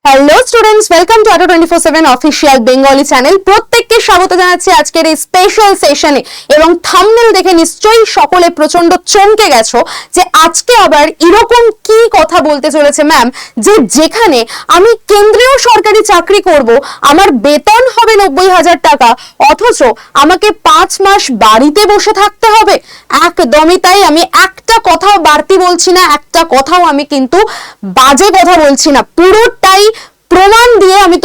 Hello students, welcome to auto 24/7 official Bengali channel. প্রত্যেককে স্বাগত জানাচ্ছি আজকের এই স্পেশাল সেশনে। এবং থাম্বনেল দেখে নিশ্চয়ই সকলে প্রচন্ড চমকে গেছো যে আজকে আবার এরকম কি কথা বলতে চলেছে ম্যাম, যে যেখানে আমি কেন্দ্রীয় সরকারি চাকরি করব, আমার বেতন হবে 90,000 টাকা, অথচ আমাকে 5 মাস বাড়িতে বসে থাকতে হবে। একদমই তাই, আমি একটা কথাও বাড়তি বলছি না, একটা কথাও আমি কিন্তু বাজে কথা বলছি না, পুরোটাই প্রমাণ দিয়ে আমি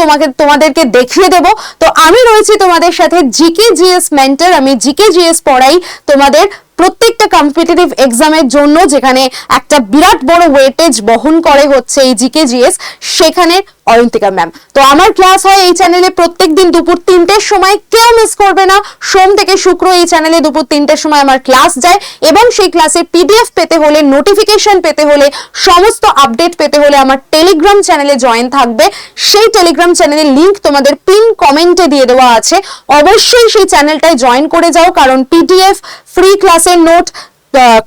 তোমাদেরকে দেখিয়ে দেব। তো আমি রয়েছি তোমাদের সাথে জিকে জিএস মেন্টর, আমি জিকে জিএস পড়াই তোমাদের প্রত্যেকটা কম্পিটিটিভ এক্সামের জন্য, যেখানে একটা বিরাট বড় ওয়েটেজ বহন করে হচ্ছে এই জিকে জিএস, সেখানে অয়ন্তিকা ম্যাম। তো আমার ক্লাস হয় এই চ্যানেলে প্রত্যেকদিন দুপুর 3টের সময়, কেউ মিস করবে না। সোম থেকে শুক্র এই চ্যানেলে দুপুর 3টের সময় আমার ক্লাস যায়, এবং সেই ক্লাসের পিডিএফ পেতে হলে, নোটিফিকেশন পেতে হলে, সমস্ত আপডেট পেতে হলে আমার টেলিগ্রাম চ্যানেলে জয়েন থাকবে। সেই টেলিগ্রাম চ্যানেলের লিংক তোমাদের পিন কমেন্টে দিয়ে দেওয়া আছে, অবশ্যই সেই চ্যানেলটায় জয়েন করে যাও, কারণ পিডিএফ, ফ্রি ক্লাসের নোট,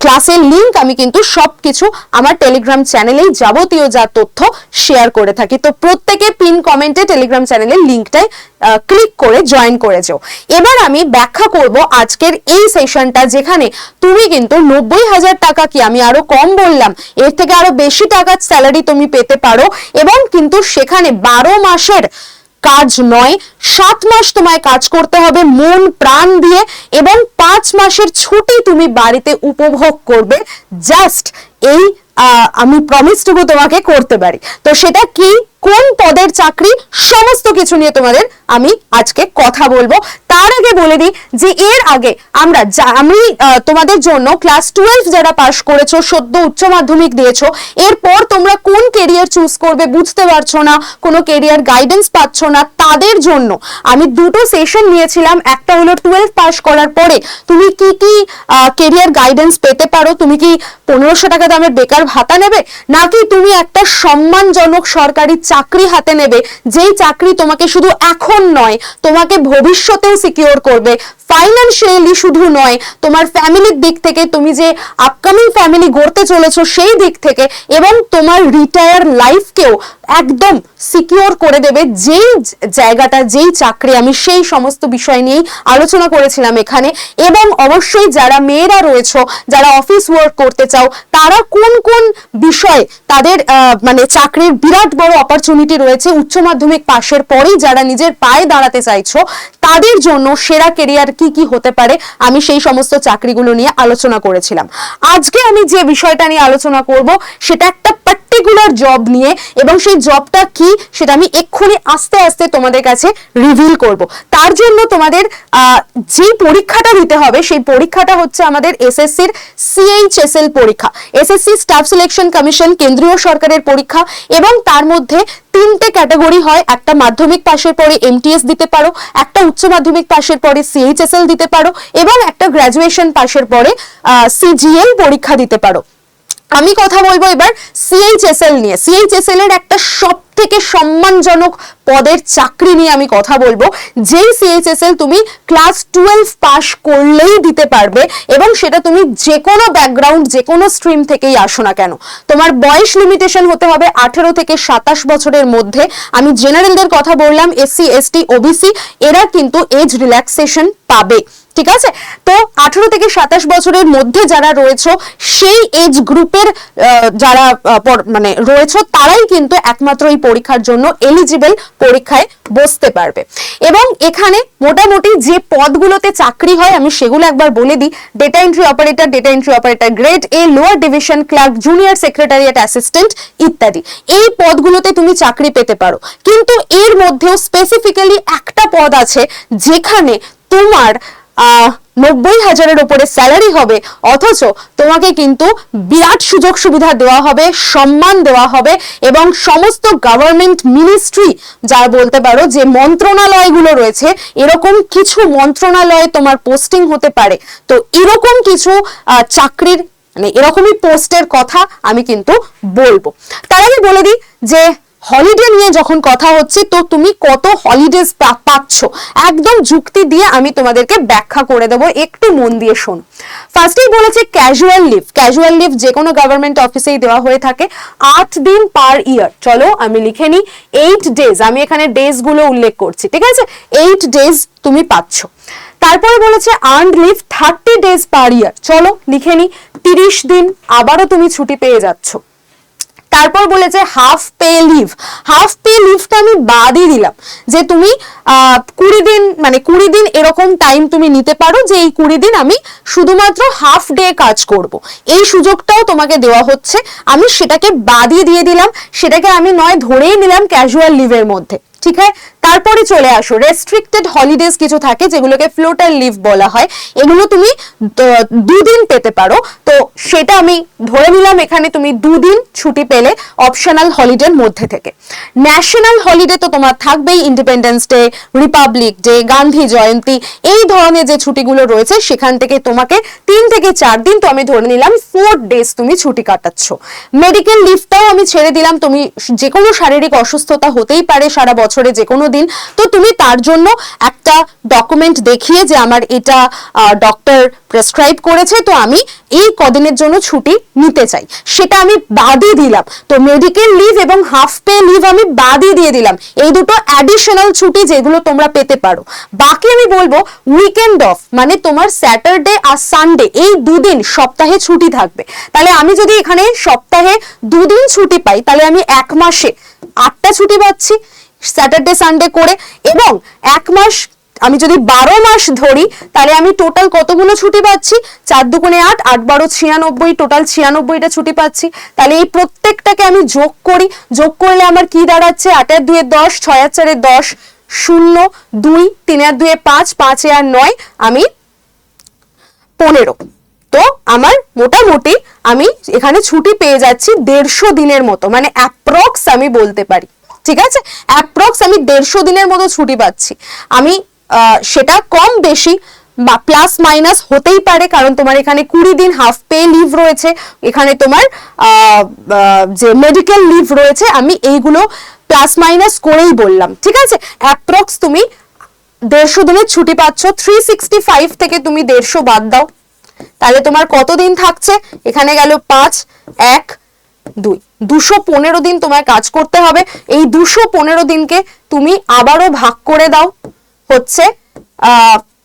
ক্লাসের লিংক আমি কিন্তু সবকিছু আমার টেলিগ্রাম চ্যানেলেই যাবতীয় যা তথ্য শেয়ার করে থাকি। তো প্রত্যেকে পিন কমেন্টে টেলিগ্রাম চ্যানেলের লিংকটাই ক্লিক করে জয়েন করে যাও। এবার আমি ব্যাখ্যা করব আজকের এই সেশনটা, যেখানে তুমি কিন্তু 90,000 টাকা, কি আমি আরো কম বললাম, এর থেকে আরো বেশি টাকার স্যালারি তুমি পেতে পারো, এবং কিন্তু সেখানে 12 মাসের কাজ নয়, 7 মাস তোমায় কাজ করতে হবে মন প্রাণ দিয়ে, এবং 5 মাসের ছুটি তুমি বাড়িতে উপভোগ করবে। জাস্ট এই আমি প্রমিসটুকু তোমাকে করতে পারি। তো সেটা কি, কোন পদের চাকরি, সমস্ত কিছু নিয়ে তোমাদের আমি আজকে কথা বলবো। তার আগে বলে দিই যে এর আগে আমি তোমাদের জন্য ক্লাস 12 যারা পাস করেছো, সদ্য উচ্চ মাধ্যমিক দিয়েছো, এরপর তোমরা কোন কেরিয়ার চুজ করবে বুঝতে পারছো না, কোনো কেরিয়ার গাইডেন্স পাচ্ছ না, তাদের জন্য আমি দুটো সেশন নিয়েছিলাম। একটা হলো 12 পাস করার পরে তুমি কি কি কেরিয়ার গাইডেন্স পেতে পারো, তুমি কি 1500 টাকা দামের বেকার ভাতা নেবে, নাকি তুমি একটা সম্মানজনক সরকারি চাকরি হাতে নেবে, যেই চাকরি তোমাকে শুধু এখন নয়, তোমাকে ভবিষ্যতেও সিকিউর করবে, ফাইন্যান্সিয়ালি শুধু নয়, তোমার ফ্যামিলির দিক থেকে, তুমি যে আপকামিং ফ্যামিলি গড়তে চলেছো সেই দিক থেকে, এবং তোমার রিটায়ার লাইফকেও একদম সিকিউর করে দেবে। যেই জায়গাটা, যেই চাকরি, আমি সেই সমস্ত বিষয় নিয়েই আলোচনা করেছিলাম এখানে। এবং অবশ্যই যারা মেয়েরা রয়েছো, যারা অফিস ওয়ার্ক করতে চাও, তারা কোন কোন বিষয় তাদের মানে চাকরির বিরাট বড় অপরচুনিটি রয়েছে উচ্চ মাধ্যমিক পাশের পরেই, যারা নিজের পায়ে দাঁড়াতে চাইছো, তাদের জন্য সেরা কেরিয়ার কি কি হতে পারে, আমি সেই সমস্ত চাকরিগুলো নিয়ে আলোচনা করেছিলাম। আজকে আমি যে বিষয়টা নিয়ে আলোচনা করব সেটা একটা পার্টিকুলার জব নিয়ে, এবং সেই জবটা কি সেটা আমি এক্ষুনি আস্তে আস্তে তোমাদের কাছে রিভিল করব। তার জন্য তোমাদের যে পরীক্ষাটা দিতে হবে, সেই পরীক্ষাটা হচ্ছে আমাদের এসএসসির CHSL পরীক্ষা, এসএসসি স্টাফ সিলেকশন কমিশন, কেন্দ্রীয় সরকারের পরীক্ষা। এবং তার মধ্যে 3টে ক্যাটাগরি হয়, একটা মাধ্যমিক পাশের পরে MTS দিতে পারো, একটা উচ্চ মাধ্যমিক পাশের পরে CHSL দিতে পারো, এবং একটা গ্রাজুয়েশন পাশের পরে CGL পরীক্ষা দিতে পারো। আমি কথা বলবো এবার CHSL নিয়ে। CHSL এর একটা সব থেকে সম্মানজনক পদের চাকরি নিয়ে আমি কথা বলবো, যেই CHSL তুমি ক্লাস 12 পাস করলেই দিতে পারবে, এবং সেটা তুমি যে কোনো ব্যাকগ্রাউন্ড, যে কোনো স্ট্রিম থেকেই আসো না কেন। তোমার বয়স লিমিটেশন হতে হবে 18 থেকে 27 বছরের মধ্যে। আমি জেনারেলদের কথা বললাম, SC ST OBC এরা কিন্তু এজ রিল্যাক্সেশন পাবে, ঠিক আছে। তো 18 থেকে 27 বছরের মধ্যে যারা রয়েছে, সেই এজ গ্রুপের যারা মানে রয়েছে, তারাই কিন্তু একমাত্র এই পরীক্ষার জন্য এলিজিবল, পরীক্ষায় বসতে পারবে। এবং এখানে মোটামুটি যে পদগুলোতে চাকরি হয় আমি সেগুলো একবার বলে দিই। Data entry operator grade A, lower division clerk, junior secretariat assistant ইত্যাদি, এই পদগুলোতে তুমি চাকরি পেতে পারো। কিন্তু এর মধ্যেও স্পেসিফিক্যালি একটা পদ আছে যেখানে তোমার 90,000-এর উপরে স্যালারি হবে, অথচ তোমাকে কিন্তু বিরাট সুযোগ সুবিধা দেওয়া হবে, সম্মান দেওয়া হবে, এবং সমস্ত গভর্নমেন্ট মিনিস্ট্রি, যা বলতে পারো যে মন্ত্রণালয়গুলো রয়েছে, এরকম কিছু মন্ত্রণালয়ে তোমার পোস্টিং হতে পারে। তো এরকম কিছু চাকরির, মানে এরকমই পোস্টের কথা আমি কিন্তু বলবো। তার আগে বলে দিই যে হলিডে নিয়ে যখন কথা হচ্ছে, তো তুমি কত হলিডেজ পাচ্ছ একদম যুক্তি দিয়ে আমি তোমাদেরকে ব্যাখ্যা করে দেবো, একটু মন দিয়ে শোন। ফার্স্টেই বলেছে ক্যাজুয়াল লিভ। ক্যাজুয়াল লিভ যে কোনো গভর্নমেন্ট অফিসেই দেওয়া হয়ে থাকে 8 দিন পার ইয়ার। চলো আমি লিখে নিই 8 ডেজ, আমি এখানে ডেজ গুলো উল্লেখ করছি, ঠিক আছে? 8 ডেজ তুমি পাচ্ছ। তারপরে বলেছে আর্নড লিভ 30 ডেজ পার ইয়ার। চলো লিখে নিই 30 দিন আবারও তুমি ছুটি পেয়ে যাচ্ছ। তারপর বলেছে half pay leave. Half pay লিভটা আমি বাদই দিলাম, যে তুমি 20 দিন মানে 20 দিন এরকম টাইম তুমি নিতে পারো, যে এই 20 দিন আমি শুধুমাত্র হাফ ডে কাজ করব, এই সুযোগটাও তোমাকে দেওয়া হচ্ছে। আমি সেটাকে বাদই দিয়ে দিলাম, সেটাকে আমি নয় ধরেই নিলাম ক্যাজুয়াল লিভের মধ্যে, ঠিক আছে? তারপরে চলে আসো রেস্ট্রিক্টেড হলিডেজ কিছু থাকে যেগুলোকে ফ্লোটার লিভ বলা হয়, এগুলো তুমি 2 দিন পেতে পারো। তো সেটা আমি ধরে নিলাম এখানে তুমি 2 দিন ছুটি পেলে অপশনাল হলিডের মধ্যে থেকে। ন্যাশনাল হলিডে তো তোমার থাকবেই, Independence Day, Republic Day, Gandhi Jayanti, এই ধরনের যে ছুটিগুলো রয়েছে সেখান থেকে তোমাকে 3 থেকে 4 দিন, তো আমি ধরে নিলাম 4 ডেজ তুমি ছুটি কাটাচ্ছ। মেডিকেল লিভটাও আমি ছেড়ে দিলাম, তুমি যে কোনো শারীরিক অসুস্থতা হতেই পারে সারা বছরে যে কোনো দিন, তো তুমি তার জন্য একটা ডকুমেন্ট দেখিয়ে যে আমার এটা ডক্টর প্রেসক্রাইব করেছে, তো আমি এই কদিনের জন্য ছুটি নিতে চাই, সেটা আমি বাদই দিলাম। তো মেডিকেল লিভ এবং হাফ পে লিভ আমি বাদই দিয়ে দিলাম, এই দুটো অ্যাডিশনাল ছুটি যেগুলো তোমরা পেতে পারো। বাকি আমি বলবো উইকেন্ড অফ, মানে তোমার স্যাটারডে আর সানডে এই 2 দিন সপ্তাহে ছুটি থাকবে। তাহলে আমি যদি এখানে সপ্তাহে 2 দিন ছুটি পাই, তাহলে আমি 1 মাসে 8টা ছুটি পাচ্ছি স্যাটারডে সানডে করে, এবং 1 মাস আমি যদি 12 মাস ধরি, তাহলে আমি টোটাল কতগুলো ছুটি পাচ্ছি? 4 দুগুণে 8, 8 12 96, টোটাল 96টা ছুটি পাচ্ছি। তাহলে এই প্রত্যেকটাকে আমি যোগ করি, যোগ করলে আমার কি দাঁড়াচ্ছে? 8 আর 2 10, 6 আর 4 10, 0 2, 3 আর 2 5, 5 আর 9, আমি 15। তো আমার মোটামুটি আমি এখানে ছুটি পেয়ে যাচ্ছি 150 দিনের মতো, মানে অ্যাপ্রক্স আমি বলতে পারি, ঠিক আছে? অ্যাপ্রক্স আমি 150 দিনের মতো ছুটি পাচ্ছি। আমি সেটা কম বেশি বা প্লাস মাইনাস হতেই পারে, কারণ তোমার এখানে 20 দিন হাফ পে লিভ রয়েছে, এখানে তোমার যে মেডিকেল লিভ রয়েছে, আমি এইগুলো প্লাস মাইনাস করেই বললাম, ঠিক আছে? অ্যাপ্রক্স তুমি 150 দিনের ছুটি পাচ্ছ। 365 থেকে তুমি 150 বাদ দাও, তাহলে তোমার কত দিন থাকছে? এখানে গেল 5 1 2, 215 দিন তোমায় কাজ করতে হবে। এই 215 দিনকে তুমি আবারও ভাগ করে দাও হচ্ছে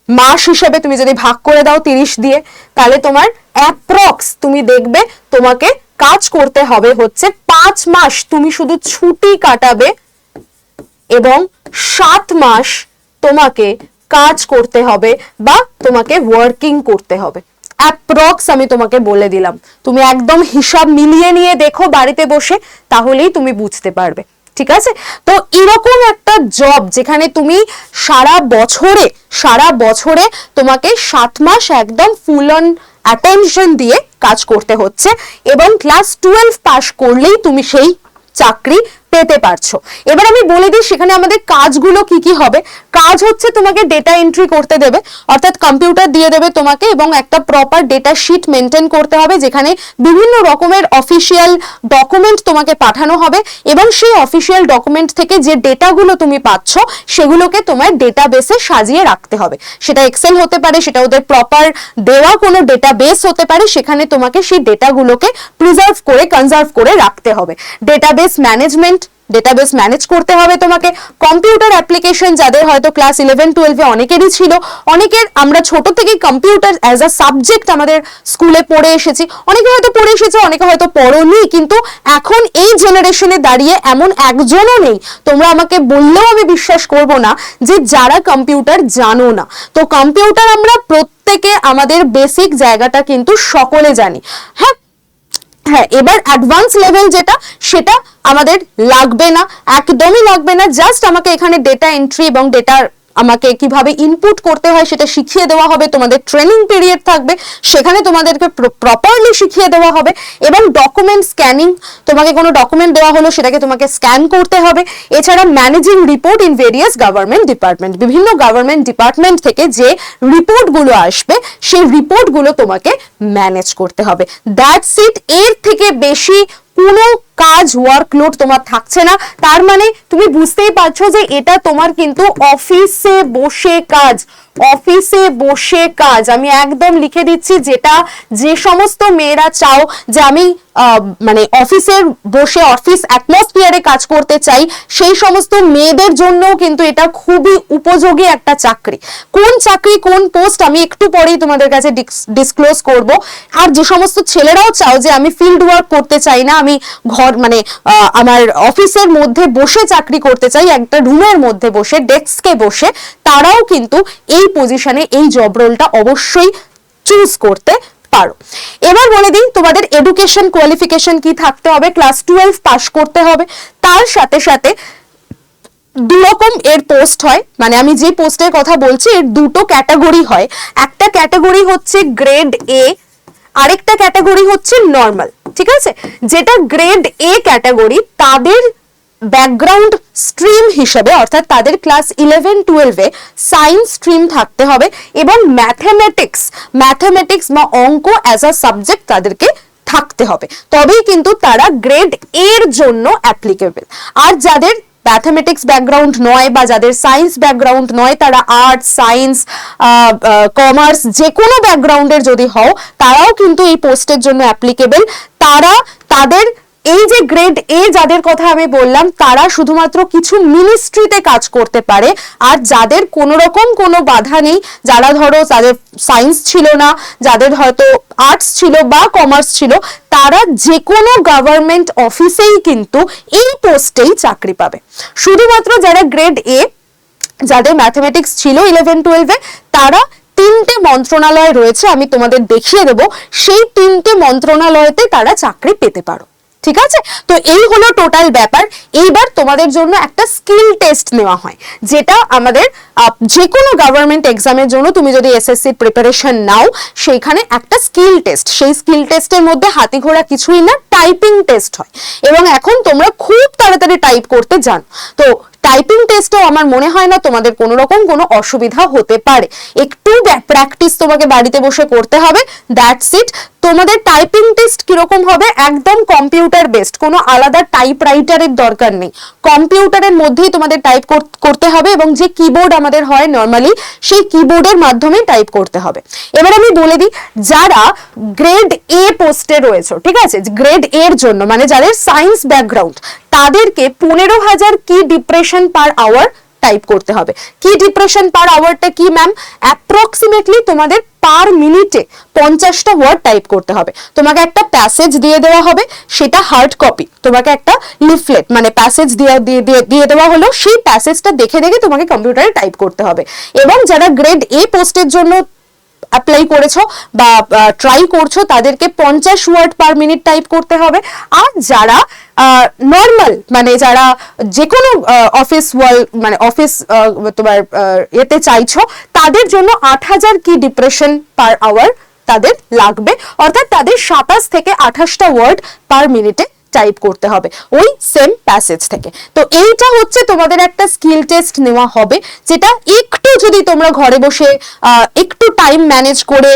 মাস হিসেবে, তুমি যদি ভাগ করে দাও 30 দিয়ে, তাহলে তোমার অ্যাপ্রক্স তুমি দেখবে তোমাকে কাজ করতে হবে হচ্ছে 5 মাস তুমি শুধু ছুটি কাটাবে, এবং 7 মাস তোমাকে কাজ করতে হবে বা তোমাকে ওয়ার্কিং করতে হবে। অ্যাপ্রক্স আমি তোমাকে বলে দিলাম, তুমি একদম হিসাব মিলিয়ে নিয়ে দেখো বাড়িতে বসে, তাহলেই তুমি বুঝতে পারবে, ঠিক আছে? তো এরকম একটা জব যেখানে তুমি সারা বছরে তোমাকে 7 মাস একদম ফুল অন অ্যাটেনশন দিয়ে কাজ করতে হচ্ছে, এবং ক্লাস 12 পাস করলেই তুমি সেই চাকরি পেতে পারছো। এবার আমি বলে দিই সেখানে আমাদের কাজগুলো কি কি হবে। কাজ হচ্ছে তোমাকে ডেটা এন্ট্রি করতে দেবে, অর্থাৎ কম্পিউটার দিয়ে দেবে তোমাকে, এবং একটা প্রপার ডেটা শিট মেনটেন করতে হবে, যেখানে বিভিন্ন রকমের অফিসিয়াল ডকুমেন্ট তোমাকে পাঠানো হবে, এবং সেই অফিসিয়াল ডকুমেন্ট থেকে যে ডেটাগুলো তুমি পাচ্ছ সেগুলোকে তোমার ডেটাবেসে সাজিয়ে রাখতে হবে। সেটা এক্সেল হতে পারে, সেটা ওদের প্রপার দেওয়া কোনো ডেটাবেস হতে পারে, সেখানে তোমাকে সেই ডেটাগুলোকে প্রিজার্ভ করে কনজার্ভ করে রাখতে হবে। ডেটাবেস ম্যানেজমেন্ট, ডেটাবেস ম্যানেজ করতে হবে তোমাকে। কম্পিউটার অ্যাপ্লিকেশন যাদের হয়তো ক্লাস 11 12 এ অনেকেরই ছিল, অনেকের আমরা ছোট থেকে কম্পিউটার অ্যাজ আ সাবজেক্ট আমাদের স্কুলে পড়ে এসেছি, অনেকে হয়তো পড়ে এসেছে, অনেকে হয়তো পড়োনি, কিন্তু এখন এই জেনারেশনে দাঁড়িয়ে এমন একজনও নেই, তোমরা আমাকে বললেও আমি বিশ্বাস করব না, যে যারা কম্পিউটার জানো না। তো কম্পিউটার আমরা প্রত্যেকে আমাদের বেসিক জায়গাটা কিন্তু সকলে জানি। হ্যাঁ, এবার অ্যাডভান্স লেভেল যেটা, সেটা আমাদের লাগবে না, একদমই লাগবে না। জাস্ট আমাকে এখানে ডেটা এন্ট্রি এবং ডেটার আমাকে কিভাবে ইনপুট করতে হয় সেটা শিখিয়ে দেওয়া হবে। তোমাদের ট্রেনিং পিরিয়ড থাকবে, সেখানে তোমাদেরকে প্রপারলি শিখিয়ে দেওয়া হবে। এবং ডকুমেন্ট স্ক্যানিং, তোমাকে কোনো ডকুমেন্ট দেওয়া হলো সেটাকে তোমাকে স্ক্যান করতে হবে। এছাড়া managing report in various government department, বিভিন্ন গভর্নমেন্ট ডিপার্টমেন্ট থেকে যে রিপোর্টগুলো আসবে সেই রিপোর্টগুলো তোমাকে ম্যানেজ করতে হবে। That's it. এর থেকে বেশি কোনো কাজ ওয়ার্কলোড তোমার থাকছে না, তার মানে তুমি বুঝতেই পারছো যে এটা তোমার কিন্তু অফিসে বসে কাজ, অফিসে বসে কাজ। আমি একদম লিখে দিচ্ছি, যেটা যে সমস্ত মেয়েরা চাও যে আমি মানে অফিসের বসে অফিস অ্যাটমসফিয়ারে কাজ করতে চাই, সেই সমস্ত মেয়েদের জন্যও কিন্তু এটা খুবই উপযোগী একটা চাকরি। কোন চাকরি, কোন পোস্ট আমি একটু পরেই তোমাদের কাছে ডিসক্লোজ করব। আর যে সমস্ত ছেলেরাও চাও যে আমি ফিল্ড ওয়ার্ক করতে চাই না, আমি ঘর মানে আমার অফিসের মধ্যে বসে চাকরি করতে চাই, একটা রুমের মধ্যে বসে ডেস্কে বসে, তারাও কিন্তু এই পজিশনে এই জব রোলটা অবশ্যই চুজ করতে পারো। এবার বলে দিই তোমাদের এডুকেশন কোয়ালিফিকেশন কি থাকতে হবে। ক্লাস 12 পাস করতে হবে। তার সাথে সাথে দুরকম এর পোস্ট হয়, মানে আমি যে পোস্টের কথা বলছি এর দুটো ক্যাটাগরি হয়। একটা ক্যাটাগরি হচ্ছে গ্রেড এ, আরেকটা ক্যাটাগরি হচ্ছে নর্মাল। ঠিক আছে, যেটা গ্রেড এ ক্যাটাগরি তাদের ব্যাকগ্রাউন্ড স্ট্রিম হিসেবে, অর্থাৎ তাদের ক্লাস 11-12 সায়েন্স স্ট্রিম থাকতে হবে এবং ম্যাথমেটিক্স বা অঙ্ক অ্যাজ আ সাবজেক্ট তাদেরকে থাকতে হবে, তবেই কিন্তু তারা গ্রেড এর জন্য অ্যাপ্লিকেবল। আর যাদের ম্যাথমেটিক্স ব্যাকগ্রাউন্ড নয় বা যাদের সায়েন্স ব্যাকগ্রাউন্ড নয়, তারা আর্টস, সায়েন্স, কমার্স যে কোনো ব্যাকগ্রাউন্ডের যদি হও, তারাও কিন্তু এই পোস্টের জন্য অ্যাপ্লিকেবল। তারা তাদের এই যে গ্রেড এ যাদের কথা আমি বললাম, তারা শুধুমাত্র কিছু মিনিস্ট্রিতে কাজ করতে পারে। আর যাদের কোনো রকম কোনো বাধা নেই, যারা ধরো যাদের সায়েন্স ছিল না, যাদের হয়তো আর্টস ছিল বা কমার্স ছিল, তারা যে কোনো গভর্নমেন্ট অফিসেই কিন্তু এই পোস্টেই চাকরি পাবে। শুধুমাত্র যারা গ্রেড এ, যাদের ম্যাথমেটিক্স ছিল 11-12, তারা তিনটে মন্ত্রণালয় রয়েছে, আমি তোমাদের দেখিয়ে দেবো, সেই তিনটে মন্ত্রণালয়তে তারা চাকরি পেতে পারো। ঠিক আছে, তো এই হলো টোটাল ব্যাপার। এইবার তোমাদের জন্য একটা স্কিল টেস্ট নেওয়া হয়, যেটা আমাদের যে কোনো গভর্নমেন্ট এক্সামের জন্য তুমি যদি এসএসসি প্রিপারেশন নাও, সেইখানে একটা স্কিল টেস্ট, সেই স্কিল টেস্টের মধ্যে হাতি ঘোড়া কিছুই না, টাইপিং টেস্ট হয়। এবং এখন তোমরা খুব তাড়াতাড়ি টাইপ করতে জানো, তো টাইপিং টেস্টও আমার মনে হয় না তোমাদের কোনো রকম কোনো অসুবিধা হতে পারে। একটু প্র্যাকটিস তোমাকে বাড়িতে বসে করতে হবে, দ্যাটস ইট। তোমাদের টাইপিং টেস্ট কিরকম হবে, একদম কম্পিউটার বেসড, কোনো আলাদা টাইপ রাইটারের দরকার নেই, কম্পিউটারের মধ্যেই তোমাদের টাইপ করতে হবে এবং যে কিবোর্ড আমাদের হয় নর্মালি, সেই কিবোর্ডের মাধ্যমে টাইপ করতে হবে। এবার আমি বলে দিই, যারা গ্রেড এ পোস্টে রয়েছে, ঠিক আছে, গ্রেড এর জন্য মানে যাদের সায়েন্স ব্যাকগ্রাউন্ড, তাদেরকে 15,000 কি ডিপ্রেশন পার আওয়ার টাইপ করতে হবে। কি ডিপ্রেশন পার আওয়ারটা কি ম্যাম? অ্যাপ্রক্সিমেটলি তোমাদের পার মিনিটে 50টা ওয়ার্ড টাইপ করতে হবে। তোমাকে একটা প্যাসেজ দিয়ে দেওয়া হবে, সেটা হার্ড কপি, তোমাকে একটা লিফলেট মানে প্যাসেজ দিয়ে দেওয়া হলো, সেই প্যাসেজটা দেখে দেখে তোমাকে কম্পিউটারে টাইপ করতে হবে। এবং যারা গ্রেড এ পোস্টের জন্য অ্যাপ্লাই করেছো বা ট্রাই করছো, তাদেরকে 50 ওয়ার্ড পার মিনিট টাইপ করতে হবে। আর যারা নর্মাল মানে যারা যে কোনো অফিস মানে অফিস তোমার এতে চাইছো, তাদের জন্য 8,000 কি ডিপ্রেশন পার আওয়ার তাদের লাগবে, অর্থাৎ তাদের 27 থেকে 28টা ওয়ার্ড পার মিনিটে টাইপ করতে হবে ওই সেম প্যাসেজ থেকে। তো এইটা হচ্ছে তোমাদের একটা স্কিল টেস্ট নেওয়া হবে, যেটা একটু যদি তোমরা ঘরে বসে একটু টাইম ম্যানেজ করে,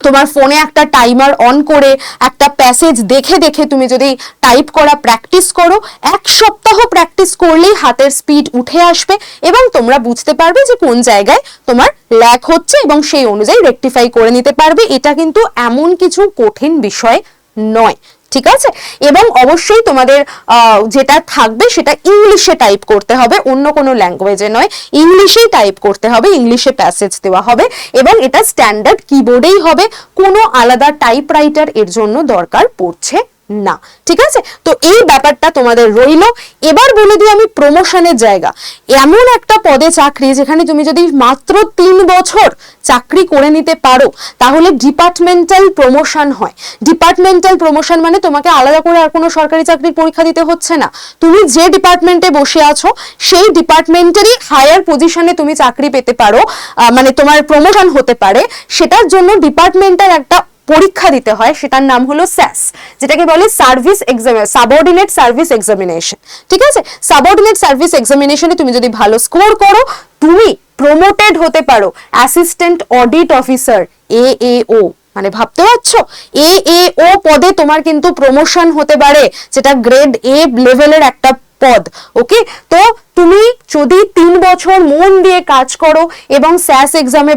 তোমার ফোনে একটা টাইমার অন করে একটা প্যাসেজ দেখে দেখে তুমি যদি টাইপ করা প্র্যাকটিস করো, 1 সপ্তাহ প্র্যাকটিস করলেই হাতের স্পিড উঠে আসবে এবং তোমরা বুঝতে পারবে যে কোন জায়গায় তোমার ল্যাক হচ্ছে এবং সেই অনুযায়ী রেকটিফাই করে নিতে পারবে। এটা কিন্তু এমন কিছু কঠিন বিষয় নয়, ঠিক আছে। এবং অবশ্যই তোমাদের যেটা থাকবে সেটা ইংলিশে টাইপ করতে হবে, অন্য কোনো ল্যাঙ্গুয়েজে নয়, ইংলিশেই টাইপ করতে হবে, ইংলিশে প্যাসেজ দেওয়া হবে এবং এটা স্ট্যান্ডার্ড কিবোর্ডেই হবে, কোনো আলাদা টাইপরাইটার এর জন্য দরকার পড়ছে না, ঠিক আছে। তো এই ব্যাপারটা তোমাদের রইল। এবার বলে দিই আমি প্রমোশনের জায়গা। এমন একটা পদে চাকরি যেখানে তুমি যদি মাত্র 3 বছর চাকরি করে নিতে পারো, তাহলে ডিপার্টমেন্টাল প্রমোশন হয়। ডিপার্টমেন্টাল প্রমোশন মানে তোমাকে আলাদা করে আর কোনো সরকারি চাকরির পরীক্ষা দিতে হচ্ছে না, তুমি যে ডিপার্টমেন্টে বসে আছো সেই ডিপার্টমেন্টেরই হায়ার পজিশনে তুমি চাকরি পেতে পারো, মানে তোমার প্রমোশন হতে পারে। সেটার জন্য ডিপার্টমেন্টাল একটা পরীক্ষা দিতে হয়, সেটার নাম হলো স্যাস, যেটাকে বলে service exam, subordinate service examination, ঠিক আছে। সাবঅর্ডিনেট সার্ভিস এক্সামিনেশনে তুমি যদি ভালো স্কোর করো, তুমি প্রমোটেড হতে পারো অ্যাসিস্ট্যান্ট অডিট অফিসার, AAO, মানে ভাবতে পারছো, AAO পদে তোমার কিন্তু প্রমোশন হতে পারে, যেটা গ্রেড A লেভেলের একটা পদ। ওকে, তো তুমি যদি 3 বছর মন দিয়ে কাজ করো এবং স্যাস এক্সামে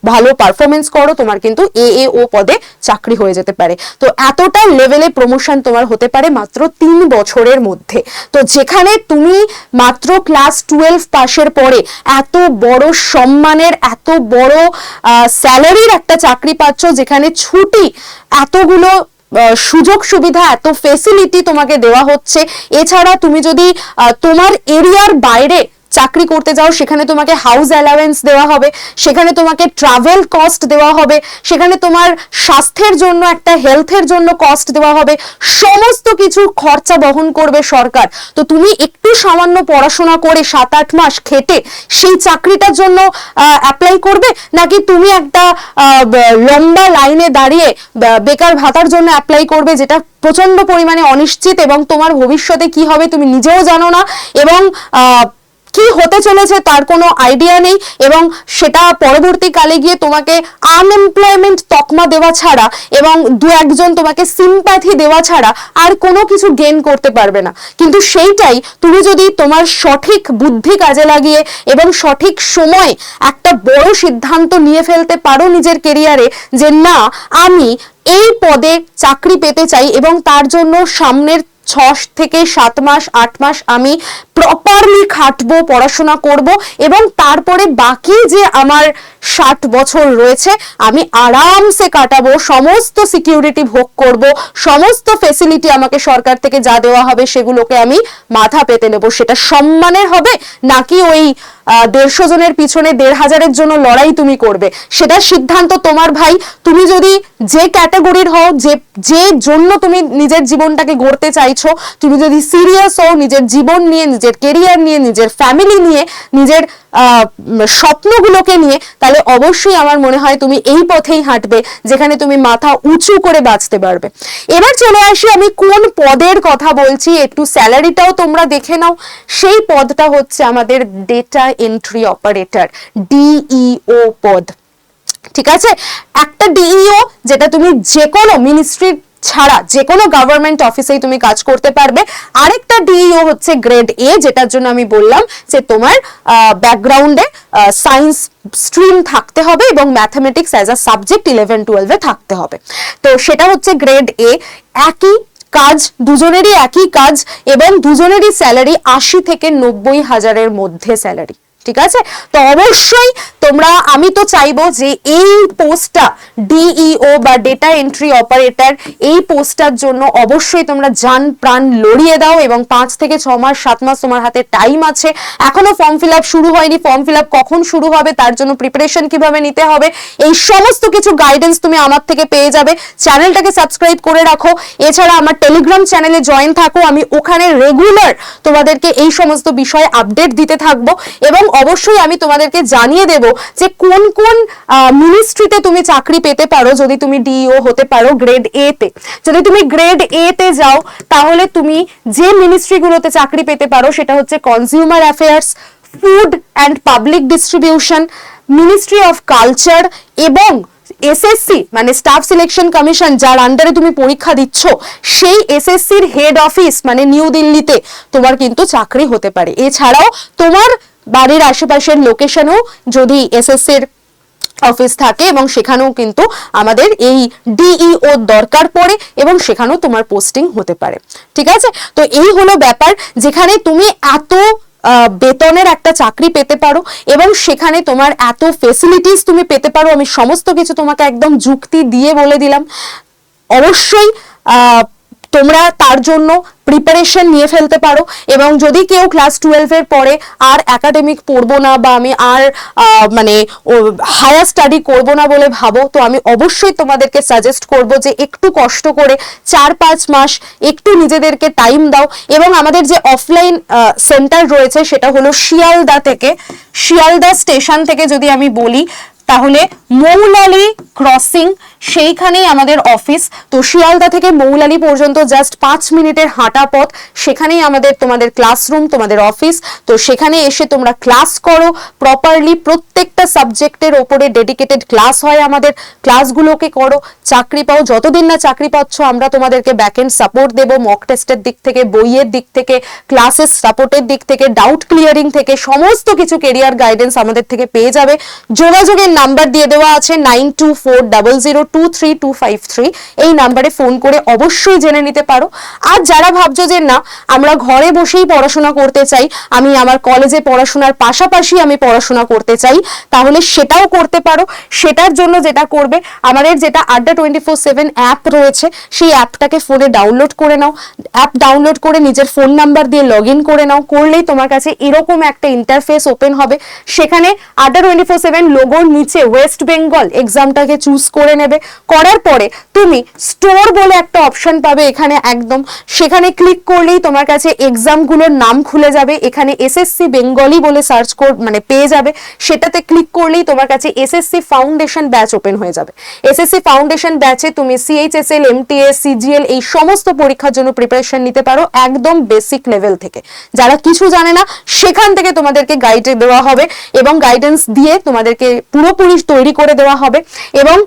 ভালো পারফরমেন্স করো, তোমার কিন্তু AAO পদে চাকরি হয়ে যেতে পারে। তো এতটা লেভেলে প্রমোশন তোমার হতে পারে মাত্র 3 বছরের মধ্যে। তো যেখানে তুমি মাত্র ক্লাস 12 পাশের পরে এত বড় সম্মানের, এত বড় স্যালারির একটা চাকরি পাচ্ছ, যেখানে ছুটি, এতগুলো সুযোগ সুবিধা, এত ফেসিলিটি তোমাকে দেওয়া হচ্ছে। এছাড়া তুমি যদি তোমার এরিয়ার বাইরে চাকরি করতে যাও, সেখানে তোমাকে হাউস অ্যালাওয়েন্স দেওয়া হবে, সেখানে তোমাকে ট্রাভেল কস্ট দেওয়া হবে, সেখানে তোমার স্বাস্থ্যের জন্য, একটা হেলথের জন্য কস্ট দেওয়া হবে, সমস্ত কিছু খরচা বহন করবে সরকার। তো তুমি একটু সামান্য পড়াশোনা করে 7-8 মাস খেটে সেই চাকরিটার জন্য অ্যাপ্লাই করবে, নাকি তুমি একটা লম্বা লাইনে দাঁড়িয়ে বেকার ভাতার জন্য অ্যাপ্লাই করবে, যেটা প্রচন্ড পরিমাণে অনিশ্চিত এবং তোমার ভবিষ্যতে কি হবে তুমি নিজেও জানো না, এবং কি হতে চলেছে তার কোনো আইডিয়া নেই, এবং সেটা পরবর্তীকালে গিয়ে তোমাকে আনএমপ্লয়মেন্ট তকমা দেওয়া ছাড়া এবং 2-1 তোমাকে সিম্প্যাথি দেওয়া ছাড়া আর কোনো কিছু গেইন করতে পারবে না। কিন্তু সেইটাই তুমি যদি তোমার সঠিক বুদ্ধি কাজে লাগিয়ে এবং সঠিক সময় একটা বড় সিদ্ধান্ত নিয়ে ফেলতে পারো নিজের কেরিয়ারে, যে না আমি এই পদে চাকরি পেতে চাই এবং তার জন্য সামনের 6 থেকে 7 মাস 8 মাস আমি প্রপারলি খাটবো, পড়াশোনা করব, এবং তারপরে বাকি যে আমার 60 বছর রয়েছে আমি আরামসে কাটাবো, সমস্ত সিকিউরিটি ভোগ করব, সমস্ত ফেসিলিটি আমাকে সরকার থেকে যা দেওয়া হবে সেগুলোকে আমি মাথা পেতে নেব। সেটা সম্মানের হবে, নাকি ওই 150 জনের পিছনে 1500-এর জন্য লড়াই তুমি করবে, সেটা সিদ্ধান্ত তোমার ভাই। তুমি যদি যে ক্যাটাগরির হও, যে জন্য তুমি নিজের জীবনটাকে গড়তে চাইছো, তুমি যদি সিরিয়াস হও নিজের জীবন নিয়ে, নিজের কেরিয়ার নিয়ে, নিজের ফ্যামিলি নিয়ে, নিজের স্বপ্নগুলোকে নিয়ে, তাহলে অবশ্যই আমার মনে হয় তুমি এই পথেই হাঁটবে, যেখানে তুমি মাথা উঁচু করে বাঁচতে পারবে। এবার চলে আসি আমি কোন পদের কথা বলছি, একটু স্যালারিটাও তোমরা দেখে নাও। সেই পদটা হচ্ছে আমাদের ডেটা এন্ট্রি অপারেটর, DEO পদ। ঠিক আছে, একটা DEO যেটা তুমি যে কোনো মিনিস্ট্রি ছাড়া যে কোনো গভর্নমেন্ট অফিসেই তুমি কাজ করতে পারবে। আরেকটা DEO হচ্ছে গ্রেড A, যেটার জন্য আমি বললাম যে তোমার ব্যাকগ্রাউন্ডে সায়েন্স স্ট্রিম থাকতে হবে এবং ম্যাথমেটিক্স অ্যাজ আ সাবজেক্ট 11-12-এ থাকতে হবে। তো সেটা হচ্ছে গ্রেড A। একই কাজ, দুজনেরই একই কাজ, এবং দুজনেরই স্যালারি 80 থেকে 90 হাজারের মধ্যে স্যালারি। ঠিক আছে, তো অবশ্যই তোমরা, আমি তো চাইবো যে এই পোস্টটা DEO বা ডেটা এন্ট্রি অপারেটর, এই পোস্টটার জন্য অবশ্যই তোমরা জান প্রাণ লড়িয়ে দাও, এবং 5 থেকে 6 মাস 7 মাস তোমার হাতে টাইম আছে। এখনো ফর্ম ফিল আপ শুরু হয়নি, ফর্ম ফিল আপ কখন শুরু হবে, তার জন্য প্রিপারেশন কিভাবে নিতে হবে, এই সমস্ত কিছু গাইডেন্স তুমি আমার থেকে পেয়ে যাবে। চ্যানেলটাকে সাবস্ক্রাইব করে রাখো, এছাড়া আমার টেলিগ্রাম চ্যানেলে জয়েন থাকো, আমি ওখানে রেগুলার তোমাদেরকে এই সমস্ত বিষয়ে আপডেট দিতে থাকবো, এবং অবশ্যই আমি তোমাদেরকে জানিয়ে দেব যে কোন কোন মিনিস্ট্রিতে তুমি চাকরি পেতে পারো যদি তুমি DEO হতে পারো গ্রেড A তে। যদি তুমি গ্রেড A তে যাও, তাহলে তুমি যে মিনিস্ট্রিগুলোতে চাকরি পেতে পারো সেটা হচ্ছে consumer affairs, food and public distribution, ministry of culture, এবং SSC মানে স্টাফ সিলেকশন কমিশন, যার আন্ডারে তুমি পরীক্ষা দিচ্ছ, সেই SSCর হেড অফিস মানে নিউ দিল্লিতে তোমার কিন্তু চাকরি হতে পারে। এছাড়াও তোমার বাড়ির আশেপাশের লোকেশনেও যদি SSCর অফিস থাকে, এবং সেখানেও কিন্তু আমাদের এই DEO দরকার পড়ে, এবং সেখানেও তোমার পোস্টিং হতে পারে। ঠিক আছে, তো এই হলো ব্যাপার, যেখানে তুমি এত বেতনের একটা চাকরি পেতে পারো এবং সেখানে তোমার এত ফেসিলিটিস তুমি পেতে পারো। আমি সমস্ত কিছু তোমাকে একদম যুক্তি দিয়ে বলে দিলাম। অবশ্যই তোমরা তার জন্য প্রিপারেশন নিয়ে ফেলতে পারো, এবং যদি কেউ ক্লাস 12-এর পরে আর একাডেমিক পড়বো না বা আমি আর মানে হায়ার স্টাডি করবো না বলে ভাবো, তো আমি অবশ্যই তোমাদেরকে সাজেস্ট করব যে একটু কষ্ট করে 4-5 মাস একটু নিজেদেরকে টাইম দাও, এবং আমাদের যে অফলাইন সেন্টার রয়েছে সেটা হলো শিয়ালদা থেকে, শিয়ালদা স্টেশন থেকে যদি আমি বলি, তাহলে মৌলালি ক্রসিং সেইখানেই আমাদের অফিস। তো শিয়ালদা থেকে মৌলালি পর্যন্ত জাস্ট 5 মিনিটের হাঁটা পথ, সেখানেই আমাদের তোমাদের ক্লাসরুম, তোমাদের অফিস। তো সেখানে এসে তোমরা ক্লাস করো প্রপারলি, প্রত্যেকটা সাবজেক্টের ওপরে ডেডিকেটেড ক্লাস হয় আমাদের, ক্লাসগুলোকে করো, চাকরি পাও। যতদিন না চাকরি পাচ্ছ আমরা তোমাদেরকে ব্যাকএন্ড সাপোর্ট দেবো, মক টেস্টের দিক থেকে, বইয়ের দিক থেকে, ক্লাসের সাপোর্টের দিক থেকে, ডাউট ক্লিয়ারিং থেকে, সমস্ত কিছু কেরিয়ার গাইডেন্স আমাদের থেকে পেয়ে যাবে। যোগাযোগের নাম্বার দিয়ে দেওয়া আছে 9240023253, এই নাম্বারে ফোন করে অবশ্যই জেনে নিতে পারো। আর যারা ভাবছো যে না আমরা ঘরে বসেই পড়াশোনা করতে চাই, আমি আমার কলেজে পড়াশোনার পাশাপাশি আমি পড়াশোনা করতে চাই, তাহলে সেটাও করতে পারো। সেটার জন্য যেটা করবে, আমাদের যেটা আড্ডা 24/7 অ্যাপ রয়েছে, সেই অ্যাপটাকে ফোনে ডাউনলোড করে নাও। অ্যাপ ডাউনলোড করে নিজের ফোন নাম্বার দিয়ে লগ ইন করে নাও। করলেই তোমার কাছে এরকম একটা ইন্টারফেস ওপেন হবে। সেখানে আড্ডা 24/7 লোগোর নিচে ওয়েস্ট বেঙ্গল এক্সামটাকে চুজ করে নেবে। করার পরে তুমি স্টোর বলে একটা অপশন পাবে এখানে একদম, সেখানে ক্লিক করলেই তোমার কাছে এক্সামগুলোর নাম খুলে যাবে। এখানে এসএসসি বেঙ্গলি বলে সার্চ মানে পেয়ে যাবে। সেটাতে ক্লিক করলেই তোমার কাছে এসএসসি ফাউন্ডেশন ব্যাচ ওপেন হয়ে যাবে। এসএসসি ফাউন্ডেশন ব্যাচে তুমি সিএইচএসএল, এমটিএস, সিজিএল এই সমস্ত পরীক্ষার জন্য প্রিপারেশন নিতে পারো একদম বেসিক লেভেল থেকে। যারা কিছু জানে না সেখান থেকে তোমাদেরকে গাইড দেওয়া হবে এবং গাইডেন্স দিয়ে তোমাদেরকে পুরোপুরি তৈরি করে দেওয়া হবে। এবং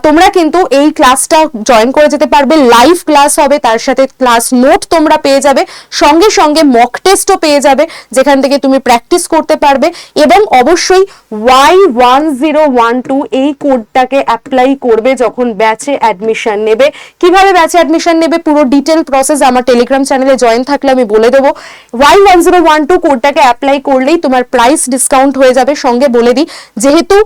তোমরা কিন্তু এই ক্লাসটা জয়েন করে যেতে পারবে, লাইভ ক্লাস হবে, তার সাথে ক্লাস নোট তোমরা পেয়ে যাবে, সঙ্গে সঙ্গে মক টেস্টও পেয়ে যাবে যেখান থেকে তুমি প্র্যাকটিস করতে পারবে। এবং অবশ্যই Y1012 এই কোডটাকে অ্যাপ্লাই করবে যখন ব্যাচে অ্যাডমিশন নেবে। কিভাবে ব্যাচে অ্যাডমিশন নেবে পুরো ডিটেল প্রসেস আমার টেলিগ্রাম চ্যানেলে জয়েন থাকলে আমি বলে দেবো। Y1012 কোডটাকে অ্যাপ্লাই করলেই তোমার প্রাইস ডিসকাউন্ট হয়ে যাবে। সঙ্গে বলে দিই, যেহেতু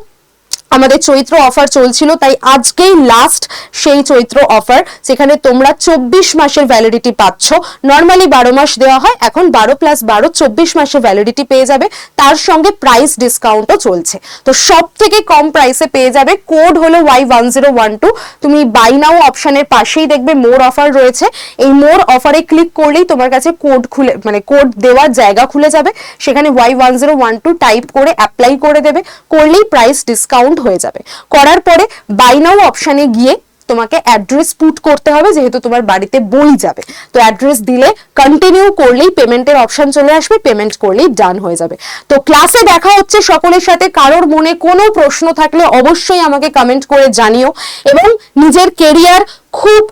আমাদের চৈত্র অফার চলছিল তাই আজকেই লাস্ট সেই চৈত্র অফার, যেখানে তোমরা 24 মাসের ভ্যালিডিটি পাচ্ছ। নর্মালি 12 মাস দেওয়া হয়, এখন 12+12 24 মাসের ভ্যালিডিটি পেয়ে যাবে, তার সঙ্গে প্রাইস ডিসকাউন্টও চলছে। তো সব থেকে কম প্রাইসে পেয়ে যাবে। কোড হলো Y1012। তুমি বাই নাও অপশনের পাশেই দেখবে মোর অফার রয়েছে। এই মোর অফারে ক্লিক করলেই তোমার কাছে কোড খুলে মানে কোড দেওয়ার জায়গা খুলে যাবে। সেখানে Y1012 টাইপ করে অ্যাপ্লাই করে দেবে, করলেই প্রাইস ডিসকাউন্ট হয়ে যাবে। করার পরে বাই নাও অপশনে গিয়ে তোমাকে অ্যাড্রেস পুট করতে হবে, যেহেতু তোমার বাড়িতে বই যাবে। তো অ্যাড্রেস দিলে কন্টিনিউ করলেই পেমেন্টের অপশন চলে আসবে, পেমেন্ট করলেই ডান হয়ে যাবে। তো ক্লাসে দেখা হচ্ছে সকলের সাথে। কারোর মনে কোনো প্রশ্ন থাকলে অবশ্যই আমাকে কমেন্ট করে জানিও এবং নিজের কেরিয়ার খুব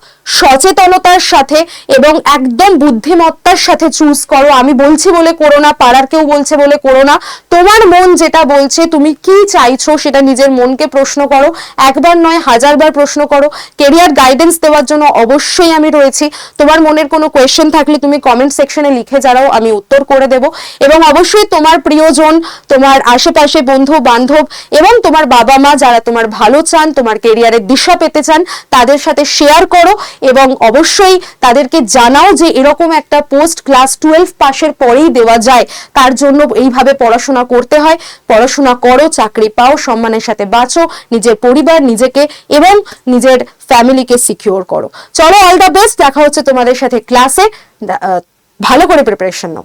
সচেতনতার সাথে এবং একদম বুদ্ধিমত্তার সাথে চুজ করো। আমি বলছি বলে করো না, পাড়ার কেউ বলছে বলে করো না। তোমার মন যেটা বলছে, তুমি কি চাইছো সেটা নিজের মনকে প্রশ্ন করো, একবার নয় 1000 বার প্রশ্ন করো। কেরিয়ার গাইডেন্স দেওয়ার জন্য অবশ্যই আমি রয়েছি। তোমার মনের কোনো কোয়েশ্চেন থাকলে তুমি কমেন্ট সেকশনে লিখে যাও, আমি উত্তর করে দেব। এবং অবশ্যই তোমার প্রিয়জন, তোমার আশেপাশে বন্ধু বান্ধব এবং তোমার বাবা মা যারা তোমার ভালো চান, তোমার কেরিয়ারের দিশা পেতে চান, তাদের সাথে শেয়ার করো এবং অবশ্যই তাদেরকে জানাও যে এরকম একটা পোস্ট ক্লাস 12 পাশের পরেই দেওয়া যায়, তার জন্য এইভাবে পড়াশোনা করতে হয়। পড়াশোনা করো, চাকরি পাও, সম্মানের সাথে বাঁচো, নিজের পরিবার, নিজেকে এবং নিজের ফ্যামিলিকে সিকিউর করো। চলো, অল দ্য বেস্ট। দেখা হচ্ছে তোমাদের সাথে ক্লাসে। ভালো করে প্রিপারেশন নাও।